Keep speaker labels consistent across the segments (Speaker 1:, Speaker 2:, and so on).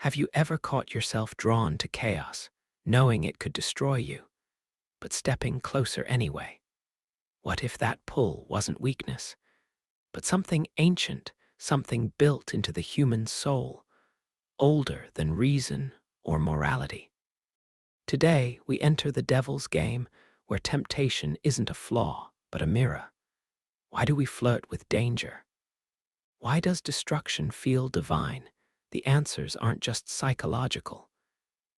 Speaker 1: Have you ever caught yourself drawn to chaos, knowing it could destroy you, but stepping closer anyway? What if that pull wasn't weakness, but something ancient, something built into the human soul, older than reason or morality? Today, we enter the devil's game where temptation isn't a flaw, but a mirror. Why do we flirt with danger? Why does destruction feel divine? The answers aren't just psychological.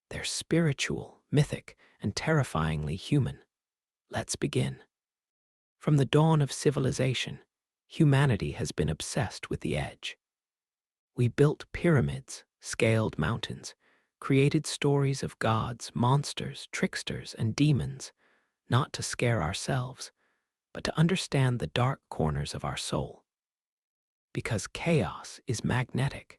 Speaker 1: They're spiritual, mythic, and terrifyingly human. Let's begin. From the dawn of civilization, humanity has been obsessed with the edge. We built pyramids, scaled mountains, created stories of gods, monsters, tricksters, and demons, not to scare ourselves, but to understand the dark corners of our soul. Because chaos is magnetic.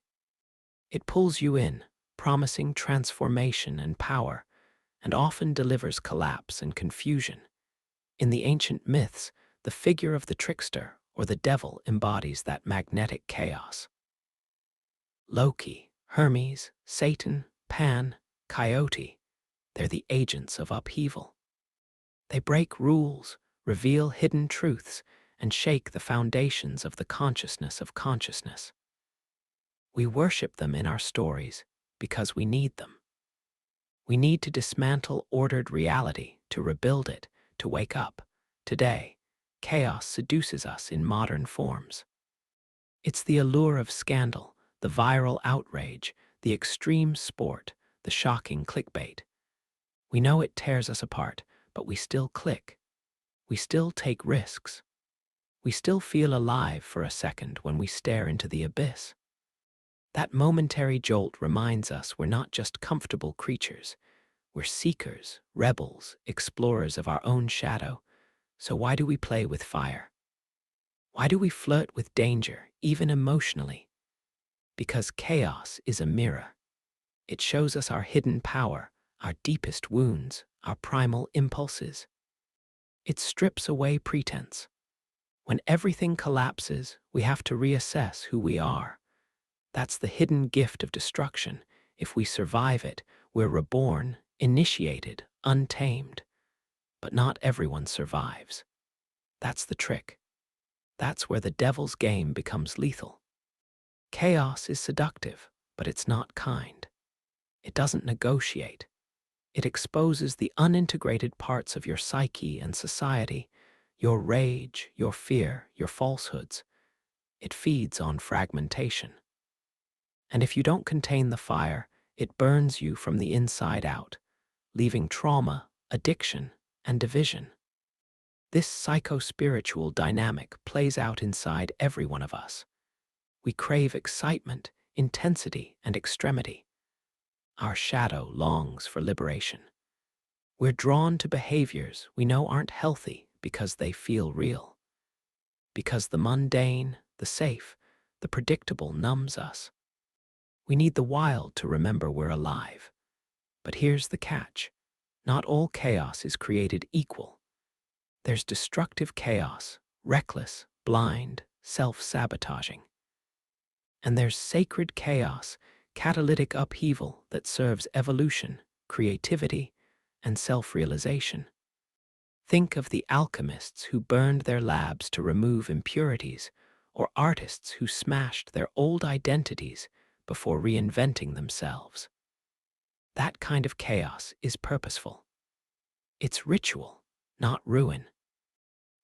Speaker 1: It pulls you in, promising transformation and power, and often delivers collapse and confusion. In the ancient myths, the figure of the trickster or the devil embodies that magnetic chaos. Loki, Hermes, Satan, Pan, Coyote, they're the agents of upheaval. They break rules, reveal hidden truths, and shake the foundations of the consciousness of consciousness. We worship them in our stories because we need them. We need to dismantle ordered reality, to rebuild it, to wake up. Today, chaos seduces us in modern forms. It's the allure of scandal, the viral outrage, the extreme sport, the shocking clickbait. We know it tears us apart, but we still click. We still take risks. We still feel alive for a second when we stare into the abyss. That momentary jolt reminds us we're not just comfortable creatures. We're seekers, rebels, explorers of our own shadow. So why do we play with fire? Why do we flirt with danger, even emotionally? Because chaos is a mirror. It shows us our hidden power, our deepest wounds, our primal impulses. It strips away pretense. When everything collapses, we have to reassess who we are. That's the hidden gift of destruction. If we survive it, we're reborn, initiated, untamed. But not everyone survives. That's the trick. That's where the devil's game becomes lethal. Chaos is seductive, but it's not kind. It doesn't negotiate. It exposes the unintegrated parts of your psyche and society, your rage, your fear, your falsehoods. It feeds on fragmentation. And if you don't contain the fire, it burns you from the inside out, leaving trauma, addiction, and division. This psycho-spiritual dynamic plays out inside every one of us. We crave excitement, intensity, and extremity. Our shadow longs for liberation. We're drawn to behaviors we know aren't healthy because they feel real. Because the mundane, the safe, the predictable numbs us. We need the wild to remember we're alive. But here's the catch. Not all chaos is created equal. There's destructive chaos, reckless, blind, self-sabotaging. And there's sacred chaos, catalytic upheaval that serves evolution, creativity, and self-realization. Think of the alchemists who burned their labs to remove impurities, or artists who smashed their old identities before reinventing themselves. That kind of chaos is purposeful. It's ritual, not ruin.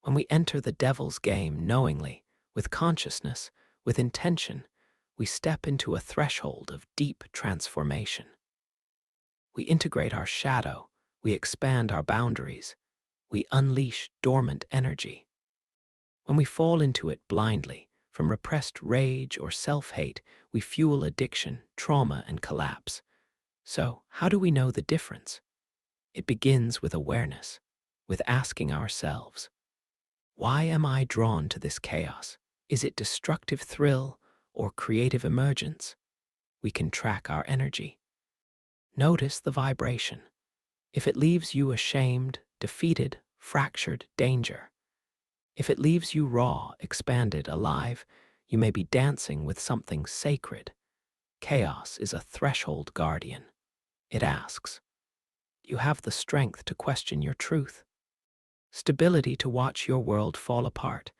Speaker 1: When we enter the devil's game knowingly, with consciousness, with intention, we step into a threshold of deep transformation. We integrate our shadow, we expand our boundaries, we unleash dormant energy. When we fall into it blindly, from repressed rage or self-hate, we fuel addiction, trauma, and collapse. So, how do we know the difference? It begins with awareness, with asking ourselves, why am I drawn to this chaos? Is it destructive thrill or creative emergence? We can track our energy. Notice the vibration. If it leaves you ashamed, defeated, fractured, danger. If it leaves you raw, expanded, alive, you may be dancing with something sacred. Chaos is a threshold guardian. It asks, you have the strength to question your truth, stability to watch your world fall apart,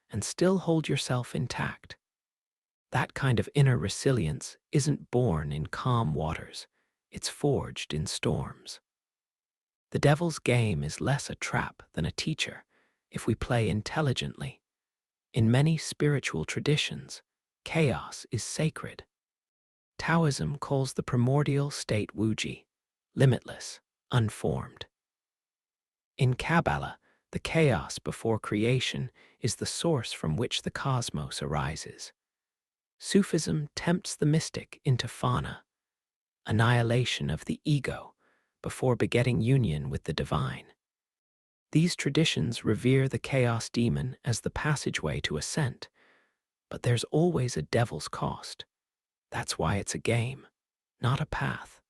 Speaker 1: and still hold yourself intact. That kind of inner resilience isn't born in calm waters, it's forged in storms. The devil's game is less a trap than a teacher if we play intelligently. In many spiritual traditions, chaos is sacred. Taoism calls the primordial state Wuji, limitless, unformed. In Kabbalah, the chaos before creation is the source from which the cosmos arises. Sufism tempts the mystic into fana, annihilation of the ego, before begetting union with the divine. These traditions revere the chaos demon as the passageway to ascent, but there's always a devil's cost. That's why it's a game, not a path.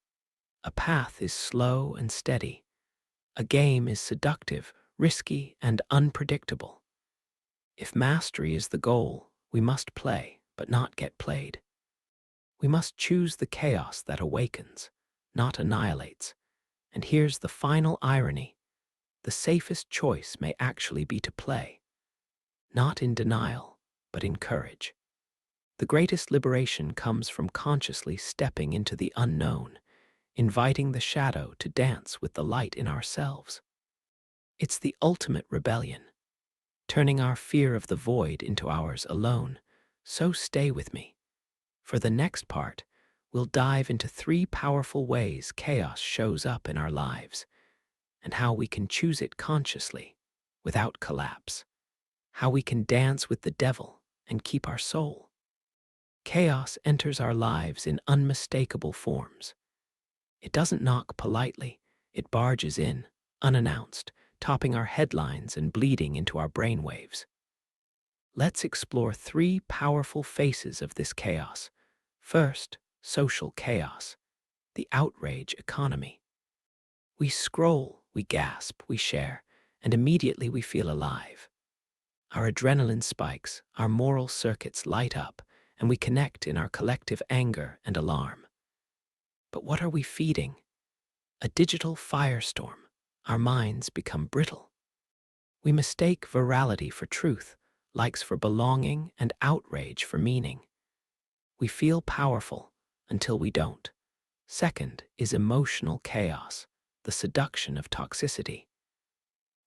Speaker 1: A path is slow and steady. A game is seductive, risky, and unpredictable. If mastery is the goal, we must play, but not get played. We must choose the chaos that awakens, not annihilates. And here's the final irony. The safest choice may actually be to play, not in denial, but in courage. The greatest liberation comes from consciously stepping into the unknown, inviting the shadow to dance with the light in ourselves. It's the ultimate rebellion, turning our fear of the void into ours alone. So stay with me. For the next part, we'll dive into 3 powerful ways chaos shows up in our lives, and how we can choose it consciously, without collapse. How we can dance with the devil and keep our soul. Chaos enters our lives in unmistakable forms. It doesn't knock politely, it barges in, unannounced, topping our headlines and bleeding into our brainwaves. Let's explore 3 powerful faces of this chaos. First, social chaos, the outrage economy. We scroll, we gasp, we share, and immediately we feel alive. Our adrenaline spikes, our moral circuits light up, and we connect in our collective anger and alarm. But what are we feeding? A digital firestorm. Our minds become brittle. We mistake virality for truth, likes for belonging, and outrage for meaning. We feel powerful until we don't. Second is emotional chaos, the seduction of toxicity.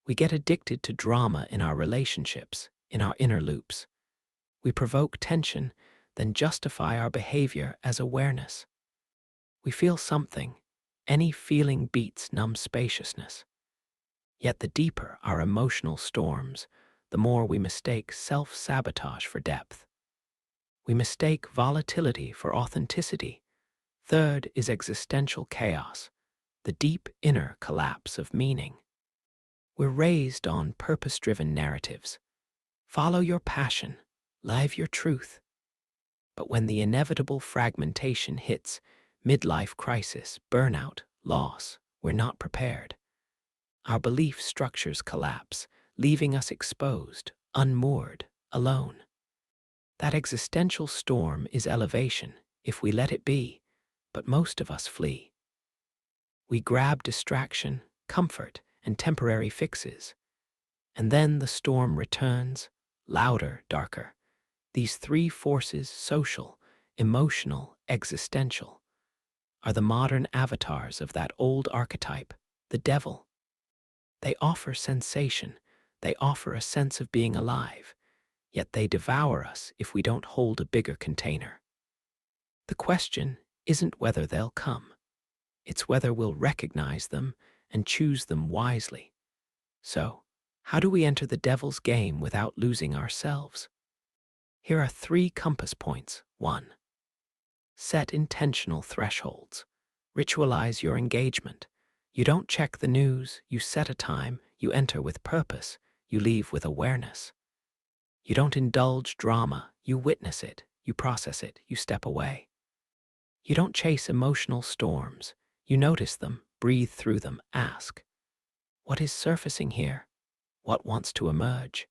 Speaker 1: We get addicted to drama in our relationships, in our inner loops. We provoke tension, then justify our behavior as awareness. We feel something. Any feeling beats numb spaciousness. Yet the deeper our emotional storms, the more we mistake self-sabotage for depth. We mistake volatility for authenticity. Third is existential chaos, the deep inner collapse of meaning. We're raised on purpose-driven narratives. Follow your passion, live your truth. But when the inevitable fragmentation hits, midlife crisis, burnout, loss, we're not prepared. Our belief structures collapse, leaving us exposed, unmoored, alone. That existential storm is elevation, if we let it be, but most of us flee. We grab distraction, comfort, and temporary fixes. And then the storm returns, louder, darker. These 3 forces, social, emotional, existential, are the modern avatars of that old archetype, the devil. They offer sensation, they offer a sense of being alive, yet they devour us if we don't hold a bigger container. The question isn't whether they'll come, it's whether we'll recognize them and choose them wisely. So, how do we enter the devil's game without losing ourselves? Here are 3 compass points. 1. Set intentional thresholds. Ritualize your engagement. You don't check the news, you set a time, you enter with purpose, you leave with awareness. You don't indulge drama, you witness it, you process it, you step away. You don't chase emotional storms, you notice them, breathe through them, ask, what is surfacing here? What wants to emerge?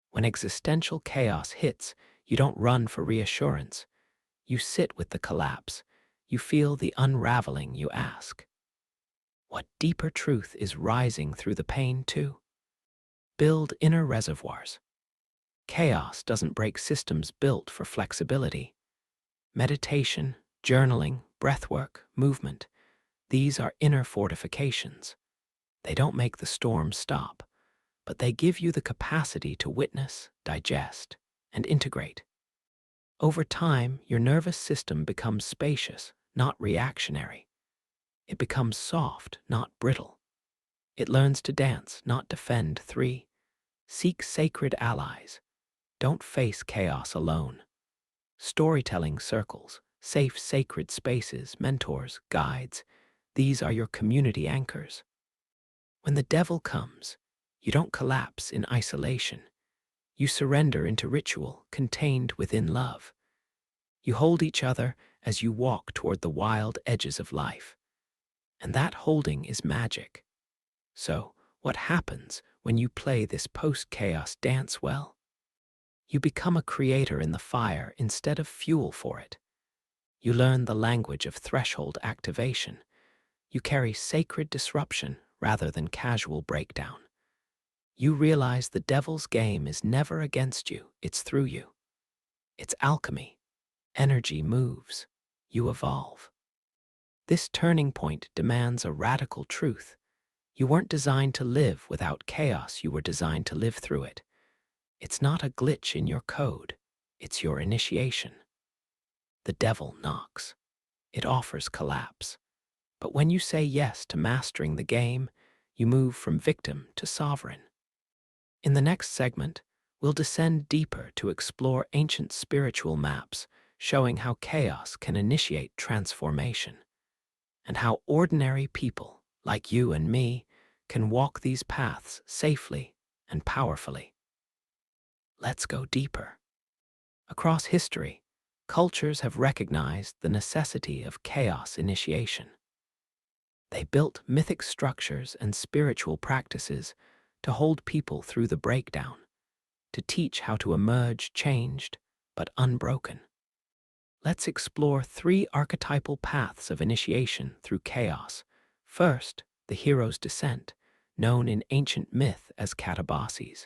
Speaker 1: When existential chaos hits, you don't run for reassurance. You sit with the collapse. You feel the unraveling. You ask, what deeper truth is rising through the pain too? Build inner reservoirs. Chaos doesn't break systems built for flexibility. Meditation, journaling, breathwork, movement, these are inner fortifications. They don't make the storm stop, but they give you the capacity to witness, digest, and integrate. Over time, your nervous system becomes spacious, not reactionary. It becomes soft, not brittle. It learns to dance, not defend. 3. Seek sacred allies. Don't face chaos alone. Storytelling circles, safe, sacred spaces, mentors, guides, these are your community anchors. When the devil comes, you don't collapse in isolation. You surrender into ritual contained within love. You hold each other as you walk toward the wild edges of life. And that holding is magic. So, what happens when you play this post-chaos dance well? You become a creator in the fire instead of fuel for it. You learn the language of threshold activation. You carry sacred disruption rather than casual breakdown. You realize the devil's game is never against you, it's through you. It's alchemy. Energy moves. You evolve. This turning point demands a radical truth. You weren't designed to live without chaos, you were designed to live through it. It's not a glitch in your code, it's your initiation. The devil knocks. It offers collapse. But when you say yes to mastering the game, you move from victim to sovereign. In the next segment, we'll descend deeper to explore ancient spiritual maps, showing how chaos can initiate transformation, and how ordinary people, like you and me, can walk these paths safely and powerfully. Let's go deeper. Across history, cultures have recognized the necessity of chaos initiation. They built mythic structures and spiritual practices to hold people through the breakdown, to teach how to emerge changed but unbroken. Let's explore 3 archetypal paths of initiation through chaos. First, the hero's descent, known in ancient myth as katabasis.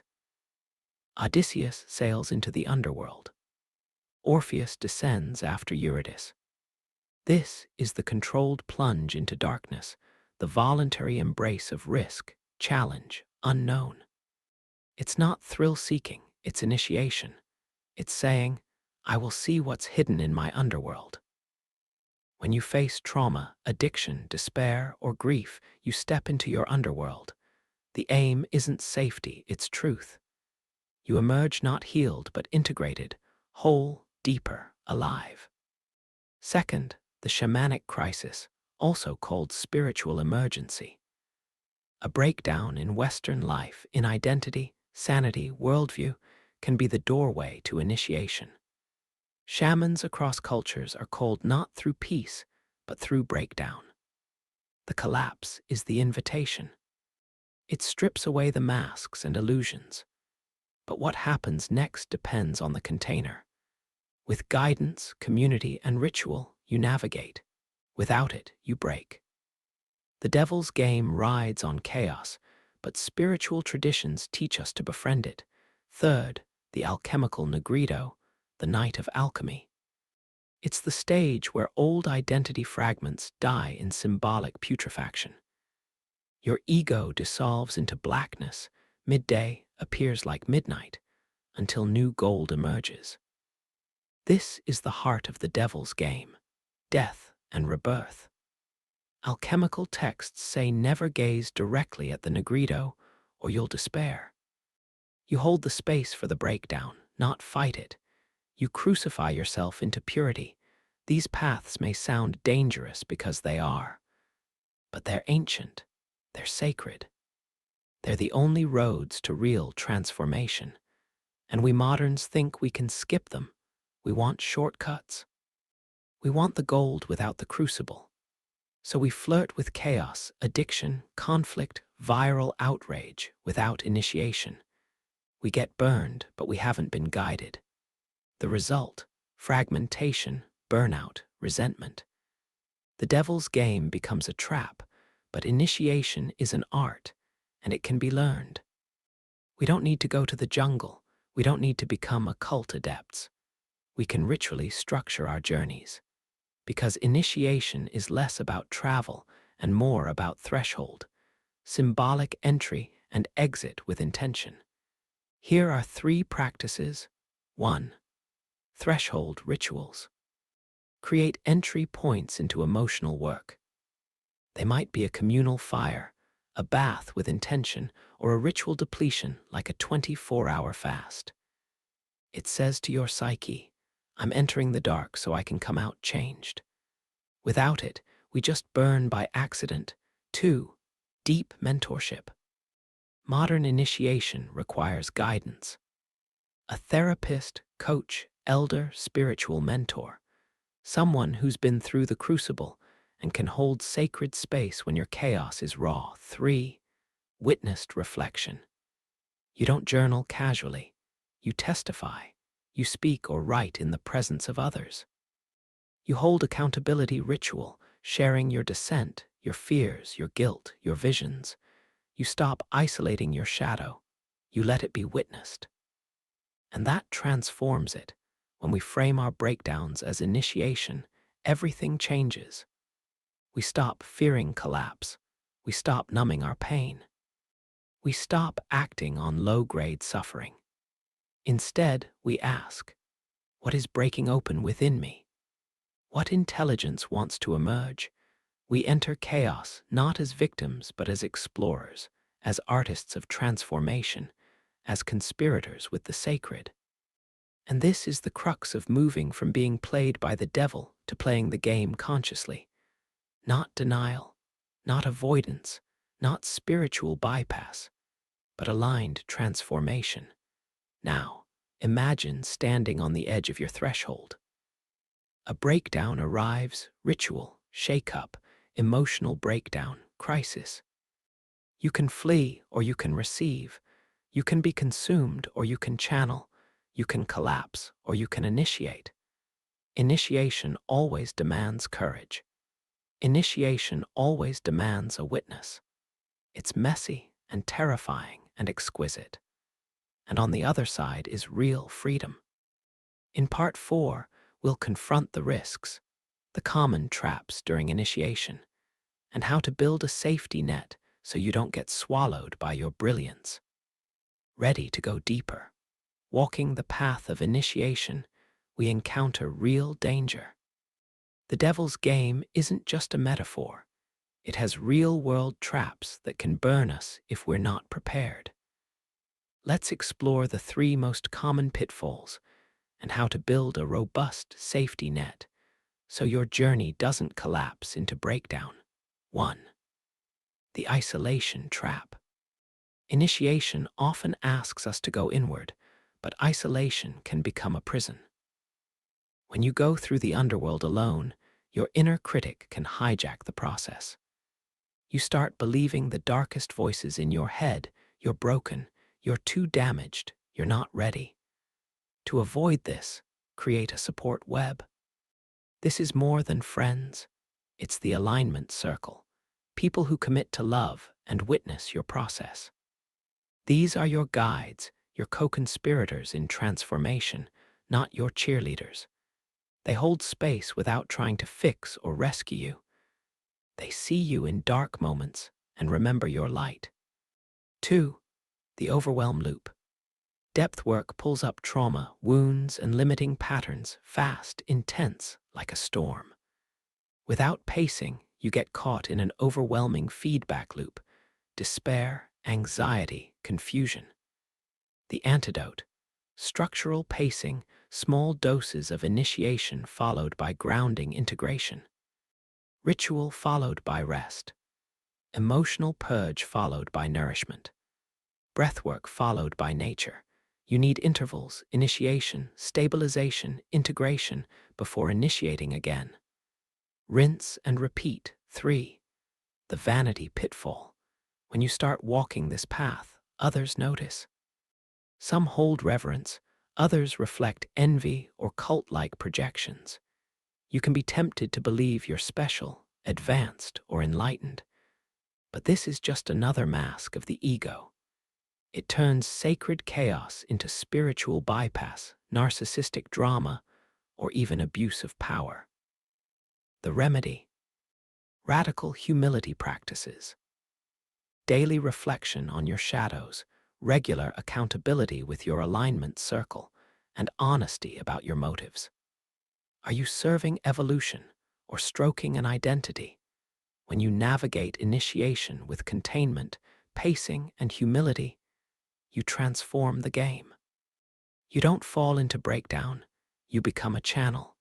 Speaker 1: Odysseus sails into the underworld. Orpheus descends after Eurydice. This is the controlled plunge into darkness, the voluntary embrace of risk, challenge, unknown. It's not thrill-seeking, it's initiation. It's saying, I will see what's hidden in my underworld. When you face trauma, addiction, despair, or grief, you step into your underworld. The aim isn't safety, it's truth. You emerge not healed but integrated, whole, deeper, alive. Second, the shamanic crisis, also called spiritual emergency. A breakdown in Western life, in identity, sanity, worldview, can be the doorway to initiation. Shamans across cultures are called not through peace, but through breakdown. The collapse is the invitation. It strips away the masks and illusions. But what happens next depends on the container. With guidance, community, and ritual, you navigate. Without it, you break. The devil's game rides on chaos, but spiritual traditions teach us to befriend it. Third, the alchemical Negrido, the night of alchemy. It's the stage where old identity fragments die in symbolic putrefaction. Your ego dissolves into blackness, midday appears like midnight, until new gold emerges. This is the heart of the devil's game, death and rebirth. Alchemical texts say never gaze directly at the Negrido, or you'll despair. You hold the space for the breakdown, not fight it. You crucify yourself into purity. These paths may sound dangerous because they are, but they're ancient, they're sacred. They're the only roads to real transformation. And we moderns think we can skip them. We want shortcuts. We want the gold without the crucible. So we flirt with chaos, addiction, conflict, viral outrage without initiation. We get burned, but we haven't been guided. The result, fragmentation, burnout, resentment. The devil's game becomes a trap, but initiation is an art, and it can be learned. We don't need to go to the jungle. We don't need to become occult adepts. We can ritually structure our journeys, because initiation is less about travel and more about threshold, symbolic entry and exit with intention. Here are 3 practices. 1. Threshold rituals. Create entry points into emotional work. They might be a communal fire, a bath with intention, or a ritual depletion like a 24-hour fast. It says to your psyche, I'm entering the dark so I can come out changed. Without it, we just burn by accident. 2. Deep mentorship. Modern initiation requires guidance. A therapist, coach, elder, spiritual mentor. Someone who's been through the crucible and can hold sacred space when your chaos is raw. 3. Witnessed reflection. You don't journal casually. You testify. You speak or write in the presence of others. You hold accountability ritual, sharing your dissent, your fears, your guilt, your visions. You stop isolating your shadow. You let it be witnessed. And that transforms it. When we frame our breakdowns as initiation, everything changes. We stop fearing collapse. We stop numbing our pain. We stop acting on low-grade suffering. Instead, we ask, what is breaking open within me? What intelligence wants to emerge? We enter chaos not as victims but as explorers, as artists of transformation, as conspirators with the sacred. And this is the crux of moving from being played by the devil to playing the game consciously. Not denial, not avoidance, not spiritual bypass, but aligned transformation. Now, imagine standing on the edge of your threshold. A breakdown arrives, ritual, shake-up, emotional breakdown, crisis. You can flee or you can receive. You can be consumed or you can channel. You can collapse or you can initiate. Initiation always demands courage. Initiation always demands a witness. It's messy and terrifying and exquisite. And on the other side is real freedom. In part 4, we'll confront the risks, the common traps during initiation, and how to build a safety net so you don't get swallowed by your brilliance. Ready to go deeper? Walking the path of initiation, we encounter real danger. The devil's game isn't just a metaphor. It has real-world traps that can burn us if we're not prepared. Let's explore the 3 most common pitfalls and how to build a robust safety net so your journey doesn't collapse into breakdown. 1. The isolation trap. Initiation often asks us to go inward, but isolation can become a prison. When you go through the underworld alone, your inner critic can hijack the process. You start believing the darkest voices in your head. You're broken, you're too damaged, you're not ready. To avoid this, create a support web. This is more than friends. It's the alignment circle, people who commit to love and witness your process. These are your guides, your co-conspirators in transformation, not your cheerleaders. They hold space without trying to fix or rescue you. They see you in dark moments and remember your light. 2. The overwhelm loop. Depth work pulls up trauma, wounds, and limiting patterns, fast, intense, like a storm. Without pacing, you get caught in an overwhelming feedback loop, despair, anxiety, confusion. The antidote: structural pacing, small doses of initiation followed by grounding integration. Ritual followed by rest. Emotional purge followed by nourishment. Breathwork followed by nature. You need intervals, initiation, stabilization, integration before initiating again. Rinse and repeat. 3. The vanity pitfall. When you start walking this path, others notice. Some hold reverence, others reflect envy or cult-like projections. You can be tempted to believe you're special, advanced, or enlightened. But this is just another mask of the ego. It turns sacred chaos into spiritual bypass, narcissistic drama, or even abuse of power. The remedy: radical humility practices, daily reflection on your shadows, regular accountability with your alignment circle, and honesty about your motives. Are you serving evolution or stroking an identity? When you navigate initiation with containment, pacing, and humility, you transform the game. You don't fall into breakdown, you become a channel.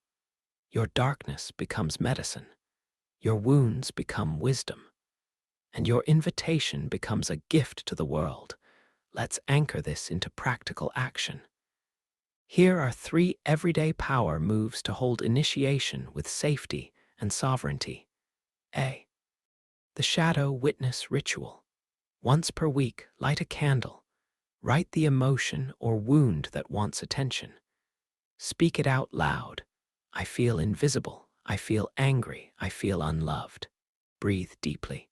Speaker 1: Your darkness becomes medicine, your wounds become wisdom, and your invitation becomes a gift to the world. Let's anchor this into practical action. Here are 3 everyday power moves to hold initiation with safety and sovereignty. A. The shadow witness ritual. Once per week, light a candle. Write the emotion or wound that wants attention. Speak it out loud. I feel invisible. I feel angry. I feel unloved. Breathe deeply.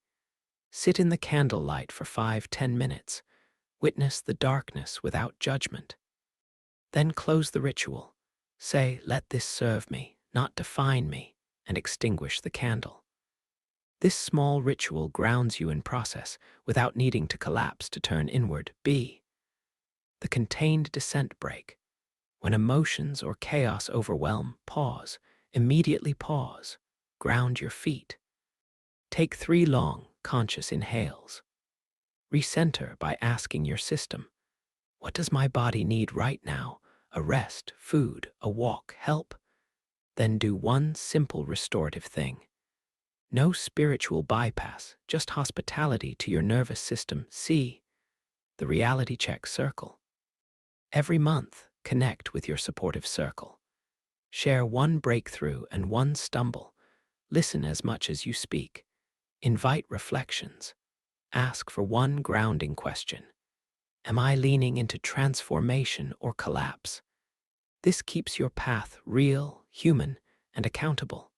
Speaker 1: Sit in the candlelight for 5–10 minutes. Witness the darkness without judgment. Then close the ritual. Say, let this serve me, not define me, and extinguish the candle. This small ritual grounds you in process without needing to collapse to turn inward. B. The contained descent break. When emotions or chaos overwhelm, pause. Immediately pause. Ground your feet. Take 3 long, conscious inhales. Recenter by asking your system, what does my body need right now? A rest, food, a walk, help? Then do one simple restorative thing. No spiritual bypass, just hospitality to your nervous system. C. The reality check circle. Every month, connect with your supportive circle. Share one breakthrough and one stumble. Listen as much as you speak. Invite reflections. Ask for one grounding question. Am I leaning into transformation or collapse? This keeps your path real, human, and accountable.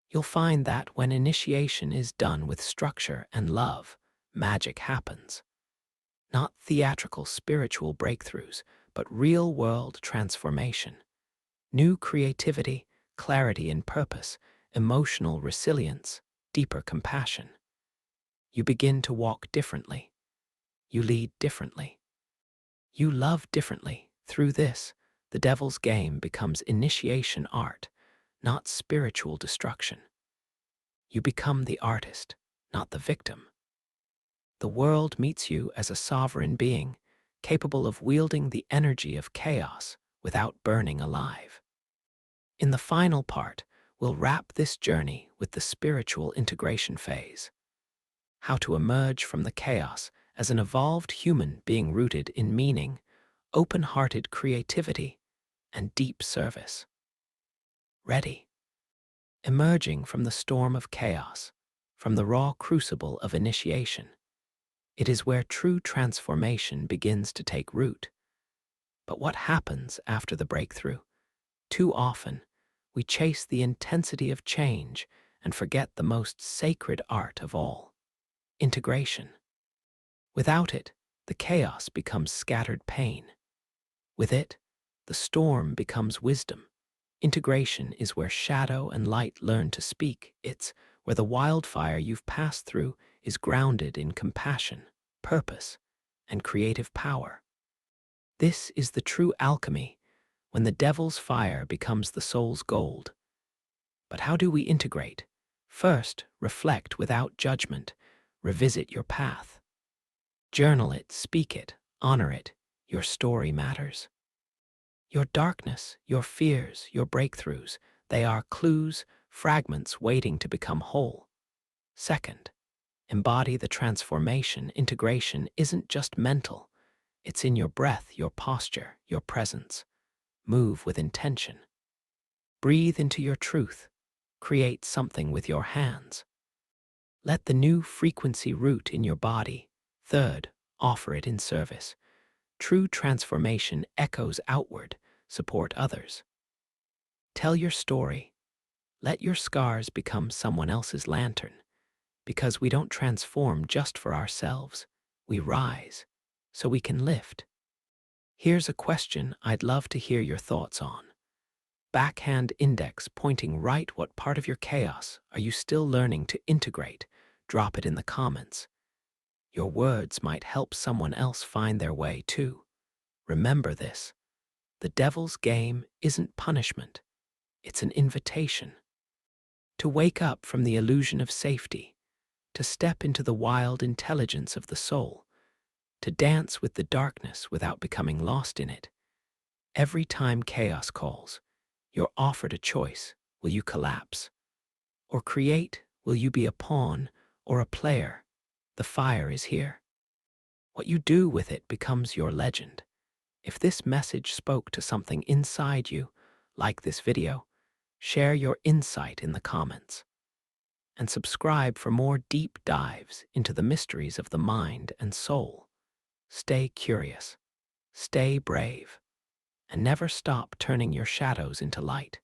Speaker 1: You'll find that when initiation is done with structure and love, magic happens. Not theatrical spiritual breakthroughs, but real-world transformation. New creativity, clarity in purpose, emotional resilience, deeper compassion. You begin to walk differently. You lead differently. You love differently. Through this, the devil's game becomes initiation art, not spiritual destruction. You become the artist, not the victim. The world meets you as a sovereign being, capable of wielding the energy of chaos without burning alive. In the final part, we'll wrap this journey with the spiritual integration phase. How to emerge from the chaos as an evolved human being rooted in meaning, open-hearted creativity, and deep service. Ready? Emerging from the storm of chaos, from the raw crucible of initiation. It is where true transformation begins to take root. But what happens after the breakthrough? Too often, we chase the intensity of change and forget the most sacred art of all: integration. Without it, the chaos becomes scattered pain. With it, the storm becomes wisdom. Integration is where shadow and light learn to speak. It's where the wildfire you've passed through is grounded in compassion, purpose, and creative power. This is the true alchemy, when the devil's fire becomes the soul's gold. But how do we integrate? First, reflect without judgment. Revisit your path. Journal it, speak it, honor it. Your story matters. Your darkness, your fears, your breakthroughs, they are clues, fragments waiting to become whole. Second, embody the transformation. Integration isn't just mental. It's in your breath, your posture, your presence. Move with intention. Breathe into your truth. Create something with your hands. Let the new frequency root in your body. Third, offer it in service. True transformation echoes outward. Support others. Tell your story. Let your scars become someone else's lantern, because we don't transform just for ourselves. We rise so we can lift. Here's a question I'd love to hear your thoughts on. Backhand index pointing right. What part of your chaos are you still learning to integrate? Drop it in the comments. Your words might help someone else find their way too. Remember this: the devil's game isn't punishment, it's an invitation. To wake up from the illusion of safety, to step into the wild intelligence of the soul, to dance with the darkness without becoming lost in it. Every time chaos calls, you're offered a choice. Will you collapse or create? Will you be a pawn or a player? The fire is here. What you do with it becomes your legend. If this message spoke to something inside you, like this video, share your insight in the comments, and subscribe for more deep dives into the mysteries of the mind and soul. Stay curious, stay brave, and never stop turning your shadows into light.